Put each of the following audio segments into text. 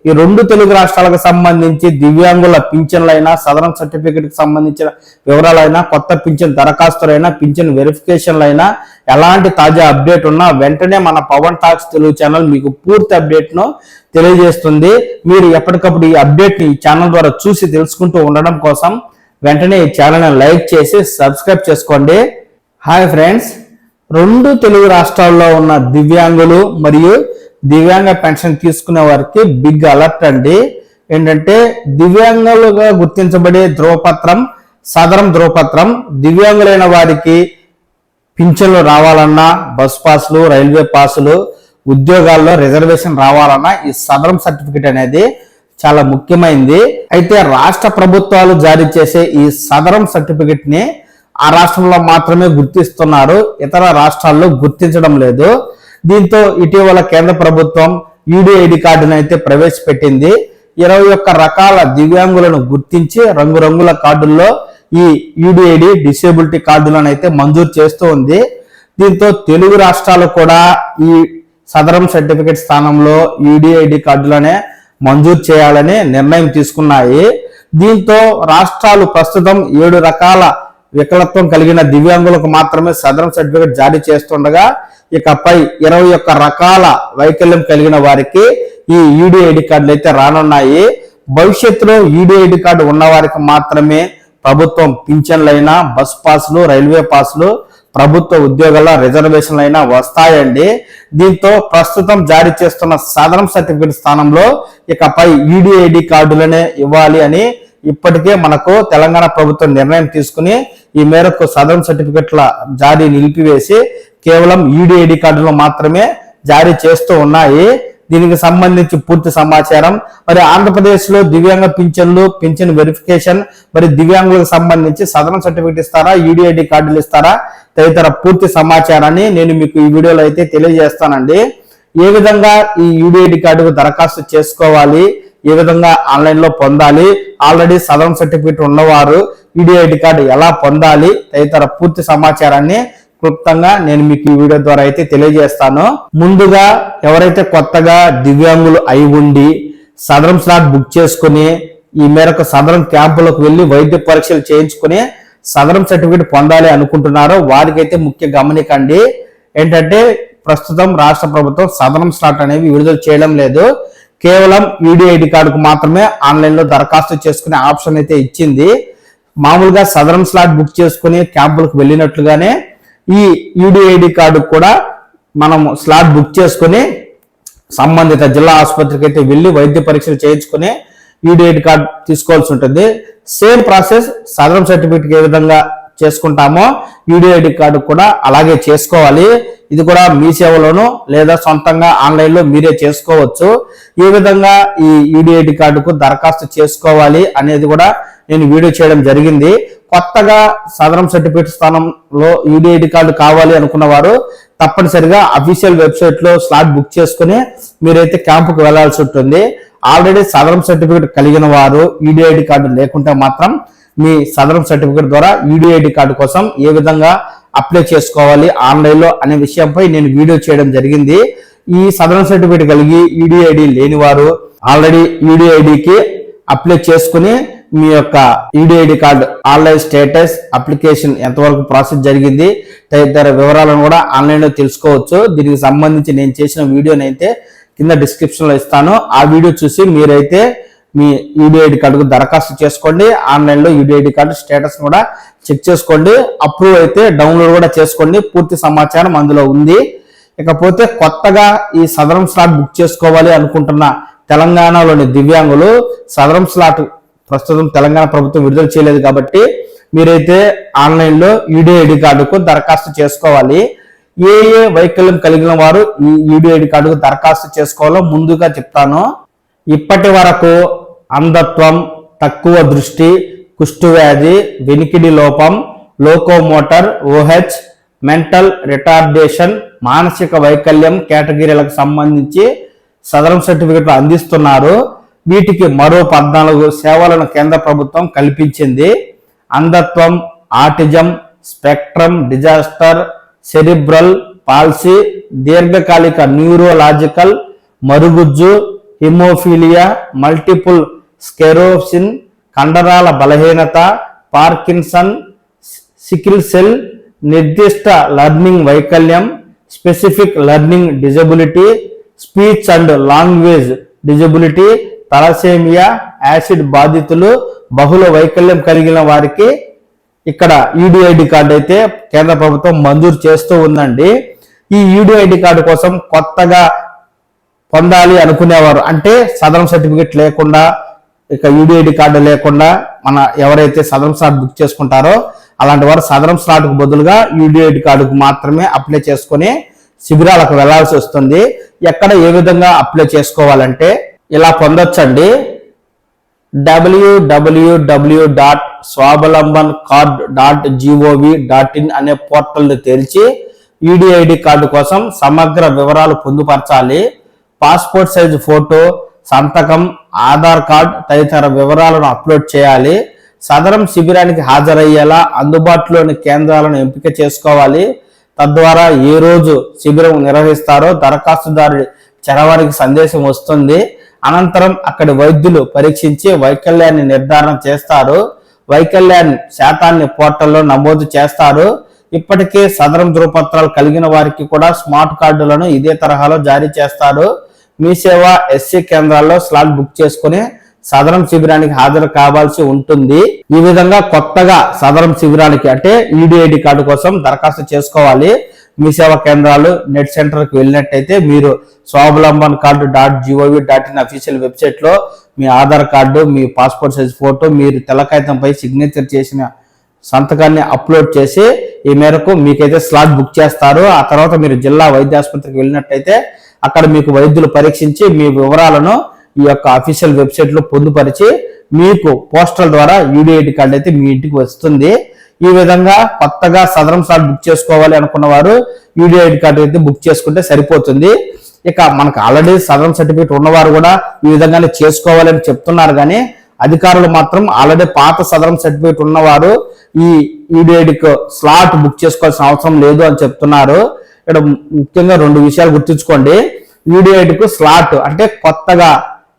ఈ రెండు తెలుగు రాష్ట్రాలకు సంబంధించి దివ్యాంగుల పింఛన్లైనా సదరన్ సర్టిఫికెట్ కి సంబంధించిన వివరాలైనా కొత్త పింఛన్ దరఖాస్తులైనా పింఛన్ వెరిఫికేషన్లైనా ఎలాంటి తాజా అప్డేట్ ఉన్నా వెంటనే మన పవన్ టాక్స్ తెలుగు ఛానల్ మీకు పూర్తి అప్డేట్ ను తెలియజేస్తుంది. మీరు ఎప్పటికప్పుడు ఈ అప్డేట్ ని ఈ ఛానల్ ద్వారా చూసి తెలుసుకుంటూ ఉండడం కోసం వెంటనే ఈ ఛానల్ ని లైక్ చేసి సబ్స్క్రైబ్ చేసుకోండి. హాయ్ ఫ్రెండ్స్, రెండు తెలుగు రాష్ట్రాల్లో ఉన్న దివ్యాంగులు మరియు దివ్యాంగ పెన్షన్ తీసుకునే వారికి బిగ్ అలర్ట్ అండి. ఏంటంటే దివ్యాంగులుగా గుర్తించబడే ధ్రువపత్రం, సదరం ధ్రువపత్రం దివ్యాంగులైన వారికి పింఛన్లు రావాలన్నా, బస్ పాసులు, రైల్వే పాసులు, ఉద్యోగాల్లో రిజర్వేషన్ రావాలన్నా ఈ సదరం సర్టిఫికెట్ అనేది చాలా ముఖ్యమైనది. అయితే రాష్ట్ర ప్రభుత్వాలు జారీ చేసే ఈ సదరం సర్టిఫికెట్ ని ఆ రాష్ట్రంలో మాత్రమే గుర్తిస్తున్నారు, ఇతర రాష్ట్రాల్లో గుర్తించడం లేదు. దీంతో ఇటీవల కేంద్ర ప్రభుత్వం యూడిఐడి కార్డును అయితే ప్రవేశపెట్టింది. 21 రకాల దివ్యాంగులను గుర్తించి రంగురంగుల కార్డుల్లో ఈ యూడిఐడి డిసేబిలిటీ కార్డులను అయితే మంజూరు చేస్తూ ఉంది. దీంతో తెలుగు రాష్ట్రాలు కూడా ఈ సదరం సర్టిఫికెట్ స్థానంలో యూడిఐడి కార్డులనే మంజూరు చేయాలని నిర్ణయం తీసుకున్నాయి. దీంతో రాష్ట్రాలు ప్రస్తుతం 7 రకాల వికలత్వం కలిగిన దివ్యాంగులకు మాత్రమే సదరం సర్టిఫికెట్ జారీ చేస్తుండగా ఇకపై 21 రకాల వైకల్యం కలిగిన వారికి ఈ యూడిఐడి కార్డులు అయితే రానున్నాయి. భవిష్యత్తులో యూడిఐడి కార్డు ఉన్న వారికి మాత్రమే ప్రభుత్వం పింఛన్లైనా, బస్ పాసులు, రైల్వే పాసులు, ప్రభుత్వ ఉద్యోగాల రిజర్వేషన్లు అయినా వస్తాయండి. దీంతో ప్రస్తుతం జారీ చేస్తున్న సదరం సర్టిఫికెట్ స్థానంలో ఇకపై యూడిఐడి కార్డులనే ఇవ్వాలి అని ఇప్పటికే మనకు తెలంగాణ ప్రభుత్వం నిర్ణయం తీసుకుని ఈ మేరకు సదరం సర్టిఫికెట్ల జారీ నిలిపివేసి కేవలం యూడిఐడి కార్డులు మాత్రమే జారీ చేస్తూ ఉన్నాయి. దీనికి సంబంధించి పూర్తి సమాచారం, మరి ఆంధ్రప్రదేశ్ లో దివ్యాంగ పింఛన్లు, పింఛన్ వెరిఫికేషన్, మరి దివ్యాంగులకు సంబంధించి సదరం సర్టిఫికెట్ ఇస్తారా, యూడిఐడి కార్డులు ఇస్తారా తదితర పూర్తి సమాచారాన్ని నేను మీకు ఈ వీడియోలో అయితే తెలియజేస్తానండి. ఏ విధంగా ఈ యూడిఐడి కార్డుకు దరఖాస్తు చేసుకోవాలి, ఏ విధంగా ఆన్లైన్ లో పొందాలి, ఆల్రెడీ సదరం సర్టిఫికెట్ ఉన్నవారు యూడిఐడి కార్డు ఎలా పొందాలి తదితర పూర్తి సమాచారాన్ని క్లుప్తంగా నేను మీకు ఈ వీడియో ద్వారా అయితే తెలియజేస్తాను. ముందుగా ఎవరైతే కొత్తగా దివ్యాంగులు అయి ఉండి సదరం స్లాట్ బుక్ చేసుకుని ఈ మేరకు సదరం క్యాంపులకు వెళ్లి వైద్య పరీక్షలు చేయించుకుని సదరం సర్టిఫికెట్ పొందాలి అనుకుంటున్నారో వారికైతే ముఖ్య గమనికండి. ఏంటంటే ప్రస్తుతం రాష్ట్ర ప్రభుత్వం సదరం స్లాట్ అనేవి విడుదల చేయడం లేదు. కేవలం యూడిఐడి కార్డుకు మాత్రమే ఆన్లైన్ లో దరఖాస్తు చేసుకునే ఆప్షన్ అయితే ఇచ్చింది. మామూలుగా సదరం స్లాట్ బుక్ చేసుకుని క్యాంపులకు వెళ్ళినట్లుగానే ఈ యూడిఐడి కార్డు కూడా మనం స్లాట్ బుక్ చేసుకుని సంబంధిత జిల్లా ఆసుపత్రికి అయితే వెళ్ళి వైద్య పరీక్షలు చేయించుకుని యూడిఐడి కార్డు తీసుకోవాల్సి ఉంటుంది. Same process Sadaram certificate A విధంగా చేసుకుంటామో యూడిఐడి కార్డు కూడా అలాగే చేసుకోవాలి. ఇది కూడా మీ సేవలోను లేదా సొంతంగా ఆన్లైన్ లో మీరే చేసుకోవచ్చు. ఏ విధంగా ఈ యూడిఐడి కార్డుకు దరఖాస్తు చేసుకోవాలి అనేది కూడా నేను వీడియో చేయడం జరిగింది. కొత్తగా సదరం సర్టిఫికేట్ స్థానంలో యూడిఐడి కార్డు కావాలి అనుకున్న వారు తప్పనిసరిగా అఫీషియల్ వెబ్సైట్ లో స్లాట్ బుక్ చేసుకుని మీరైతే క్యాంపుకు వెళ్లాల్సి ఉంటుంది. ఆల్రెడీ సదరం సర్టిఫికేట్ కలిగిన వారు యూడిఐడి కార్డు లేకుంటే మాత్రం మీ సదరం సర్టిఫికేట్ ద్వారా యూడిఐడి కార్డు కోసం ఏ విధంగా అప్లై చేసుకోవాలి ఆన్లైన్ లో అనే విషయంపై నేను వీడియో చేయడం జరిగింది. ఈ సదరం సర్టిఫికేట్ కలిగి యూడిఐడి లేని వారు ఆల్రెడీ యూడిఐడికి అప్లై చేసుకుని మీ యొక్క UDID card online status, application ఎంతవరకు ప్రాసెస్ జరిగింది తదితర వివరాలను కూడా ఆన్లైన్ లో తెలుసుకోవచ్చు. దీనికి సంబంధించి నేను చేసిన వీడియోని అయితే కింద డిస్క్రిప్షన్ లో ఇస్తాను. ఆ వీడియో చూసి మీరైతే మీ యూడిఐడి కార్డుకు దరఖాస్తు చేసుకోండి. ఆన్లైన్ లో యూడిఐడి కార్డు స్టేటస్ కూడా చెక్ చేసుకోండి. అప్రూవ్ అయితే డౌన్లోడ్ కూడా చేసుకోండి. పూర్తి సమాచారం అందులో ఉంది. ఇకపోతే కొత్తగా ఈ సదరం స్లాట్ బుక్ చేసుకోవాలి అనుకుంటున్న తెలంగాణలోని దివ్యాంగులు సదరం స్లాట్ ప్రస్తుతం తెలంగాణ ప్రభుత్వం విడుదల చేయలేదు కాబట్టి మీరైతే ఆన్లైన్ లో యూడిఐడి కార్డుకు దరఖాస్తు చేసుకోవాలి. ఏ వైకల్యం కలిగిన వారు ఈ యూడిఐడి కార్డుకు దరఖాస్తు చేసుకోవాలో ముందుగా చెప్తాను. ఇప్పటి వరకు అంధత్వం, తక్కువ దృష్టి, కుష్ఠవ్యాధి, వెనికిడి లోపం, లోకోమోటర్, ఓహెచ్, మెంటల్ రిటార్డేషన్, మానసిక వైకల్యం కేటగిరీలకు సంబంధించి సదరం సర్టిఫికెట్లు అందిస్తున్నారు. వీటికి మరో 14 సేవలను కేంద్ర ప్రభుత్వం కల్పించింది. అంధత్వం, autism, spectrum disaster, cerebral palsy, దీర్ఘకాలిక న్యూరోలాజికల్, మరుగుజ్జు, హిమోఫీలియా, మల్టిపుల్ స్క్లెరోసిస్, కండరాల బలహీనత, పార్కిన్సన్, సికిల్ సెల్, నిర్దిష్ట లెర్నింగ్ వైకల్యం, specific learning disability, speech and language disability, thalassaemia, acid బాధితులు, బహుళ వైకల్యం కలిగిన వారికి ఇక్కడ యూడిఐడి కార్డు అయితే కేంద్ర ప్రభుత్వం మంజూరు చేస్తూ ఉందండి. ఈ యూడిఐడి కార్డు కోసం కొత్తగా పొందాలి అనుకునేవారు, అంటే సదరం సర్టిఫికేట్ లేకుండా, ఇక యూడిఐడి కార్డు లేకుండా మన ఎవరైతే సదరం స్లాట్ బుక్ చేసుకుంటారో అలాంటి వారు సదరం స్లాట్ కు బదులుగా యూడిఐడి కార్డుకు మాత్రమే అప్లై చేసుకుని శిబిరాలకు వెళ్లాల్సి వస్తుంది. ఎక్కడ ఏ విధంగా అప్లై చేసుకోవాలంటే ఇలా పొందొచ్చండి. www.swavalambancard.gov.in అనే పోర్టల్ తెరిచి యూడిఐడి కార్డు కోసం సమగ్ర వివరాలు పొందుపరచాలి. పాస్పోర్ట్ సైజు ఫోటో, సంతకం, ఆధార్ కార్డ్ తదితర వివరాలను అప్లోడ్ చేయాలి. సదరం శిబిరానికి హాజరయ్యేలా అందుబాటులోని కేంద్రాలను ఎంపిక చేసుకోవాలి. తద్వారా ఏ రోజు శిబిరం నిర్వహిస్తారో దరఖాస్తుదారుడి చరవారికి సందేశం వస్తుంది. అనంతరం అక్కడి వైద్యులు పరీక్షించి వైకల్యాన్ని నిర్ధారణ చేస్తారు. వైకల్యాన్ని శాతాన్ని పోర్టల్లో నమోదు చేస్తారు. ఇప్పటికే సదరం ధృవపత్రాలు కలిగిన వారికి కూడా స్మార్ట్ కార్డులను ఇదే తరహాలో జారీ చేస్తారు. మీ సేవ ఎస్సీ కేంద్రాల్లో స్లాట్ బుక్ చేసుకుని సదరం శిబిరానికి హాజరు కావాల్సి ఉంటుంది. ఈ విధంగా కొత్తగా సదరం శిబిరానికి అంటే యూడిఐడి కార్డు కోసం దరఖాస్తు చేసుకోవాలి. మీ సేవా కేంద్రాలు నెట్ సెంటర్ కి వెళ్ళినట్టయితే మీరు swavalambancard.gov.in అఫీషియల్ వెబ్సైట్ లో మీ ఆధార్ కార్డు, మీ పాస్పోర్ట్ సైజ్ ఫోటో, మీరు తెల్ల కాగితంపై సిగ్నేచర్ చేసిన సంతకాన్ని అప్లోడ్ చేసి ఈ మేరకు మీకైతే స్లాట్ బుక్ చేస్తారు. ఆ తర్వాత మీరు జిల్లా వైద్య ఆసుపత్రికి వెళ్ళినట్టయితే అక్కడ మీకు వైద్యులు పరీక్షించి మీ వివరాలను ఈ యొక్క అఫీషియల్ వెబ్సైట్ లో పొందుపరిచి మీకు పోస్టల్ ద్వారా యూడిఐడి కార్డు అయితే మీ ఇంటికి వస్తుంది. ఈ విధంగా కొత్తగా సదరం స్లాట్ బుక్ చేసుకోవాలి అనుకున్న వారు యూడిఐడి కార్డు అయితే బుక్ చేసుకుంటే సరిపోతుంది. ఇక మనకు ఆల్రెడీ సదరం సర్టిఫికేట్ ఉన్నవారు కూడా ఈ విధంగానే చేసుకోవాలని చెప్తున్నారు, కానీ అధికారులు మాత్రం ఆల్రెడీ పాత సదరం సర్టిఫికేట్ ఉన్నవారు ఈ యూడిఐడికి స్లాట్ బుక్ చేసుకోవాల్సిన అవసరం లేదు అని చెప్తున్నారు. ఇక్కడ ముఖ్యంగా రెండు విషయాలు గుర్తుంచుకోండి. యూడిఐడికి స్లాట్ అంటే కొత్తగా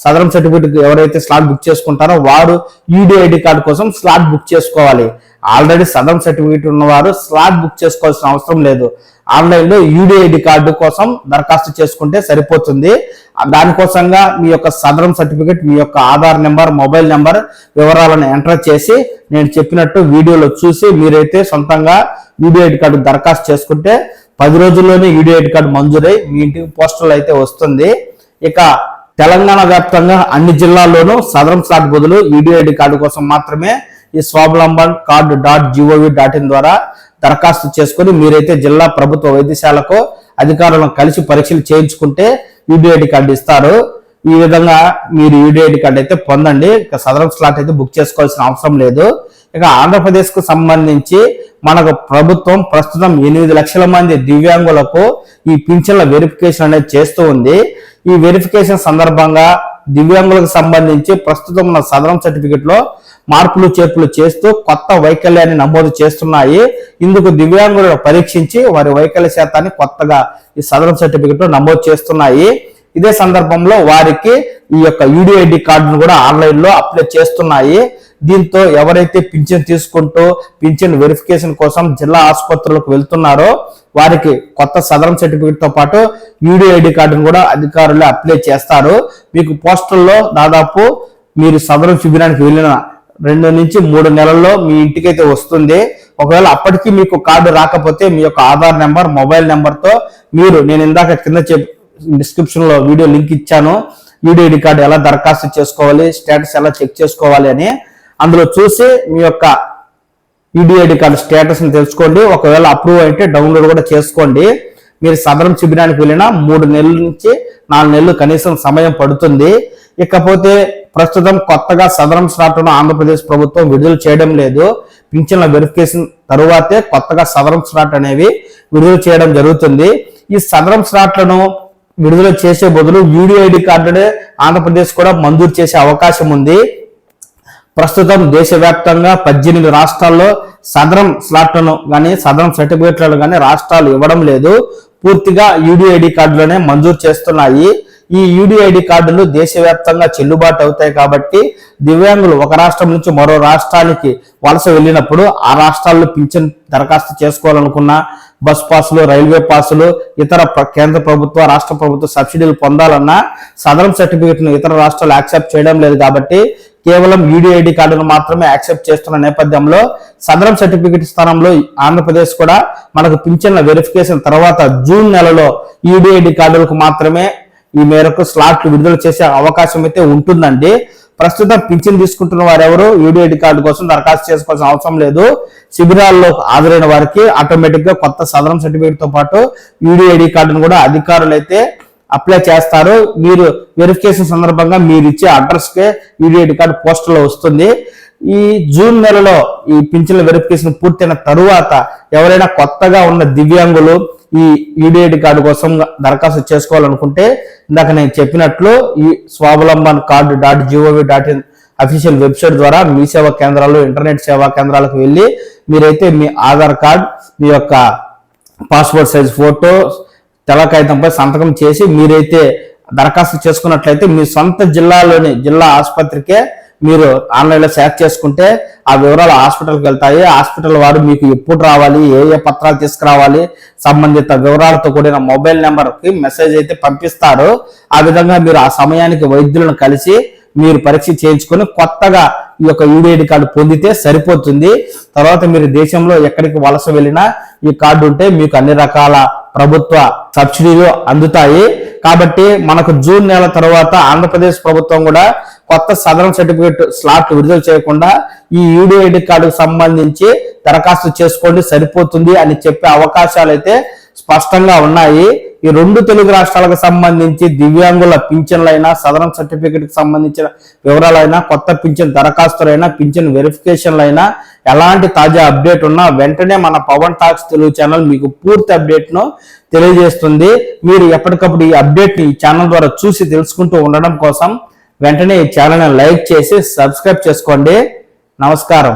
సదరం సర్టిఫికేట్ ఎవరైతే స్లాట్ బుక్ చేసుకుంటారో వారు యూడిఐడి కార్డు కోసం స్లాట్ బుక్ చేసుకోవాలి. ఆల్రెడీ సదరం సర్టిఫికేట్ ఉన్నవారు స్లాట్ బుక్ చేసుకోవాల్సిన అవసరం లేదు. ఆన్లైన్ లో యూడిఐడి కార్డు కోసం దరఖాస్తు చేసుకుంటే సరిపోతుంది. దానికోసంగా మీ యొక్క సదరం సర్టిఫికేట్, మీ యొక్క ఆధార్ నెంబర్, మొబైల్ నెంబర్ వివరాలను ఎంటర్ చేసి నేను చెప్పినట్టు వీడియోలో చూసి మీరైతే సొంతంగా యూడిఐడి కార్డు దరఖాస్తు చేసుకుంటే 10 రోజుల్లోనే యూడిఐడి కార్డు మంజూరై మీ ఇంటికి పోస్టల్ అయితే వస్తుంది. ఇక తెలంగాణ వ్యాప్తంగా అన్ని జిల్లాల్లోనూ సదరం స్లాట్ బదులు యూడిఐడి కార్డు కోసం మాత్రమే ఈ swavalambancard.gov.in ద్వారా దరఖాస్తు చేసుకుని మీరైతే జిల్లా ప్రభుత్వ వైద్యశాలకు అధికారులను కలిసి పరీక్షలు చేయించుకుంటే యూడిఐడి కార్డు ఇస్తారు. ఈ విధంగా మీరు యూడిఐడి కార్డు అయితే పొందండి. ఇక సదరం స్లాట్ అయితే బుక్ చేసుకోవాల్సిన అవసరం లేదు. ఇక ఆంధ్రప్రదేశ్ కు సంబంధించి మనకు ప్రభుత్వం ప్రస్తుతం 8 లక్షల మంది దివ్యాంగులకు ఈ పింఛన్ల వెరిఫికేషన్ అనేది చేస్తూ ఉంది. ఈ వెరిఫికేషన్ సందర్భంగా దివ్యాంగులకు సంబంధించి ప్రస్తుతం ఉన్న సదరం సర్టిఫికెట్ లో మార్పులు చేర్పులు చేస్తూ కొత్త వైకల్యాన్ని నమోదు చేస్తున్నాయి. ఇందుకు దివ్యాంగులను పరీక్షించి వారి వైకల్య శాతాన్ని కొత్తగా ఈ సదరం సర్టిఫికెట్ లో నమోదు చేస్తున్నాయి. ఇదే సందర్భంలో వారికి ఈ యొక్క యూడిఐడి కార్డును కూడా ఆన్లైన్ లో అప్లై చేస్తున్నాయి. దీంతో ఎవరైతే పింఛన్ తీసుకుంటూ పింఛన్ వెరిఫికేషన్ కోసం జిల్లా ఆసుపత్రులకు వెళ్తున్నారో వారికి కొత్త సదరం సర్టిఫికేట్ తో పాటు యూడిఐడి కార్డును కూడా అధికారులు అప్లై చేస్తారు. మీకు పోస్టల్లో దాదాపు మీరు సదరం శిబిరానికి వెళ్ళిన 2 నుంచి 3 నెలల్లో మీ ఇంటికైతే వస్తుంది. ఒకవేళ అప్పటికి మీకు కార్డు రాకపోతే మీ యొక్క ఆధార్ నెంబర్, మొబైల్ నెంబర్ తో మీరు నేను ఇందాక కింద డిస్క్రిప్షన్ లో వీడియో లింక్ ఇచ్చాను, యూడిఐడి కార్డు ఎలా దరఖాస్తు చేసుకోవాలి, స్టేటస్ ఎలా చెక్ చేసుకోవాలి అని, అందులో చూసి మీ యొక్క యూడిఐడి కార్డు స్టేటస్ ని తెలుసుకోండి. ఒకవేళ అప్రూవ్ అయితే డౌన్లోడ్ కూడా చేసుకోండి. మీరు సదరం శిబిరానికి వెళ్ళినా 3 నెలల నుంచి 4 నెలలు కనీసం సమయం పడుతుంది. ఇకపోతే ప్రస్తుతం కొత్తగా సదరం స్లాట్లను ఆంధ్రప్రదేశ్ ప్రభుత్వం విడుదల చేయడం లేదు. పింఛన్ల వెరిఫికేషన్ తరువాతే కొత్తగా సదరం స్లాట్ అనేవి విడుదల చేయడం జరుగుతుంది. ఈ సదరం స్లాట్లను విడుదల చేసే బదులు యూడిఐడి కార్డునే ఆంధ్రప్రదేశ్ కూడా మంజూరు చేసే అవకాశం ఉంది. ప్రస్తుతం దేశవ్యాప్తంగా 18 రాష్ట్రాల్లో సదరం స్లాట్లను కానీ సదరం సర్టిఫికేట్లను కానీ రాష్ట్రాలు ఇవ్వడం లేదు. పూర్తిగా యూడిఐడి కార్డులోనే మంజూరు చేస్తున్నాయి. ఈ యూడిఐడి కార్డులు దేశవ్యాప్తంగా చెల్లుబాటు అవుతాయి కాబట్టి దివ్యాంగులు ఒక రాష్ట్రం నుంచి మరో రాష్ట్రానికి వలస వెళ్ళినప్పుడు ఆ రాష్ట్రాల్లో పింఛన్ దరఖాస్తు చేసుకోవాలనుకున్నా బస్ పాసులు, రైల్వే పాసులు, ఇతర కేంద్ర ప్రభుత్వ, రాష్ట్ర ప్రభుత్వ సబ్సిడీలు పొందాలన్నా సదరం సర్టిఫికెట్ ను ఇతర రాష్ట్రాలు యాక్సెప్ట్ చేయడం లేదు కాబట్టి కేవలం యూడిఐడి కార్డును మాత్రమే యాక్సెప్ట్ చేస్తున్న నేపథ్యంలో సదరం సర్టిఫికెట్ స్థానంలో ఆంధ్రప్రదేశ్ కూడా మనకు పింఛన్ల వెరిఫికేషన్ తర్వాత జూన్ నెలలో యూడిఐడి కార్డులకు మాత్రమే ఈ మేరకు స్లాట్లు విడుదల చేసే అవకాశం అయితే ఉంటుందండి. ప్రస్తుతం పింఛన్ తీసుకుంటున్న వారెవరు యూడిఐడి కార్డు కోసం దరఖాస్తు చేసుకోవాల్సిన అవసరం లేదు. శిబిరాల్లో హాజరైన వారికి ఆటోమేటిక్ గా కొత్త సదరం సర్టిఫికేట్ తో పాటు యూడిఐడి కార్డును కూడా అధికారులు అయితే అప్లై చేస్తారు. మీరు వెరిఫికేషన్ సందర్భంగా మీరు ఇచ్చే అడ్రస్ కే యూడిఐడి కార్డు పోస్టర్ లో వస్తుంది. ఈ జూన్ నెలలో ఈ పింఛన్ల వెరిఫికేషన్ పూర్తయిన తరువాత ఎవరైనా కొత్తగా ఉన్న దివ్యాంగులు ఈ యూడిఐడి కార్డు కోసం దరఖాస్తు చేసుకోవాలనుకుంటే ఇందాక నేను చెప్పినట్లు ఈ స్వావలంబన్ కార్డు.gov.in అఫీషియల్ వెబ్సైట్ ద్వారా మీ సేవా కేంద్రాలు, ఇంటర్నెట్ సేవా కేంద్రాలకు వెళ్ళి మీరైతే మీ ఆధార్ కార్డ్, మీ యొక్క పాస్పోర్ట్ సైజ్ ఫోటో, తెల్ల కాగితంపై సంతకం చేసి మీరైతే దరఖాస్తు చేసుకున్నట్లయితే మీ సొంత జిల్లాలోని జిల్లా ఆసుపత్రికే మీరు ఆన్లైన్ లో సెర్చ్ చేసుకుంటే ఆ వివరాలు హాస్పిటల్కి వెళ్తాయి. హాస్పిటల్ వారు మీకు ఎప్పుడు రావాలి, ఏ ఏ పత్రాలు తీసుకురావాలి, సంబంధిత వివరాలతో కూడిన మొబైల్ నెంబర్ కి మెసేజ్ అయితే పంపిస్తారు. ఆ విధంగా మీరు ఆ సమయానికి వైద్యులను కలిసి మీరు పరీక్ష చేయించుకొని కొత్తగా ఈ యొక్క యూడిఐడి కార్డు పొందితే సరిపోతుంది. తర్వాత మీరు దేశంలో ఎక్కడికి వలస వెళ్ళినా ఈ కార్డు ఉంటే మీకు అన్ని రకాల ప్రభుత్వ సబ్సిడీలు అందుతాయి. కాబట్టి మనకు జూన్ నెల తర్వాత ఆంధ్రప్రదేశ్ ప్రభుత్వం కూడా కొత్త సదరం సర్టిఫికేట్ స్లాట్ విడుదల చేయకుండా ఈ యూడిఐడి కార్డుకు సంబంధించి దరఖాస్తు చేసుకోండి సరిపోతుంది అని చెప్పే అవకాశాలు అయితే స్పష్టంగా ఉన్నాయి. ఈ రెండు తెలుగు రాష్ట్రాలకు సంబంధించి దివ్యాంగుల పింఛన్లైనా, సదరం సర్టిఫికేట్ కి సంబంధించిన వివరాలైనా, కొత్త పింఛన్ దరఖాస్తులైనా, పింఛన్ వెరిఫికేషన్లైనా ఎలాంటి తాజా అప్డేట్ ఉన్నా వెంటనే మన పవన్ టాక్స్ తెలుగు ఛానల్ మీకు పూర్తి అప్డేట్ ను తెలియజేస్తుంది. మీరు ఎప్పటికప్పుడు ఈ అప్డేట్ ని ఈ ఛానల్ ద్వారా చూసి తెలుసుకుంటూ ఉండడం కోసం వెంటనే ఈ ఛానల్ ని లైక్ చేసి సబ్స్క్రైబ్ చేసుకోండి. నమస్కారం.